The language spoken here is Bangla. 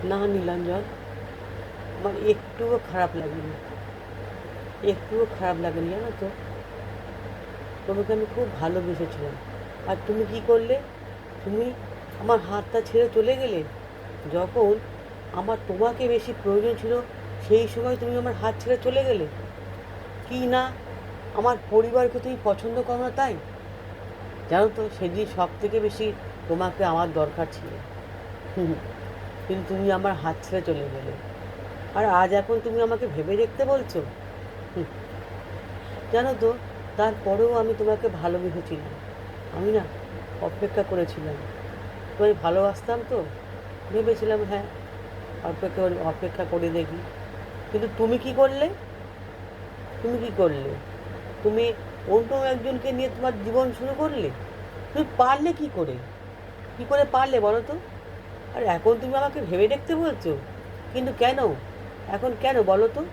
না নীলাঞ্জন, আমার একটুও খারাপ লাগেনি, একটুও খারাপ লাগেনি, জানো তো। তোমাকে আমি খুব ভালোবেসেছিলাম, আর তুমি কি করলে? তুমি আমার হাতটা ছেড়ে চলে গেলে। যখন আমার তোমাকে বেশি প্রয়োজন ছিল, সেই সময় তুমি আমার হাত ছেড়ে চলে গেলে। কি না, আমার পরিবারকে তুমি পছন্দ করো না তাই? জানো তো, সেদিন সব থেকে বেশি তোমাকে আমার দরকার ছিল। হুম, কিন্তু তুমি আমার হাত ছেড়ে চলে গেলে। আর আজ এখন তুমি আমাকে ভেবে দেখতে বলছো? হুম, জানো তো, তারপরেও আমি তোমাকে ভালোবেসেছিলাম। আমি না অপেক্ষা করেছিলাম, তোমায় ভালোবাসতাম তো, ভেবেছিলাম হ্যাঁ, অপেক্ষা করে দেখি। কিন্তু তুমি কি করলে? তুমি কি করলে? তুমি অন্য একজনকে নিয়ে তোমার জীবন শুরু করলে। তুমি পারলে কি করে? কি করে পারলে বলো তো? আর এখন তুমি আমাকে ভেবে দেখতে বলছো? কিন্তু কেন? এখন কেন বলো তো?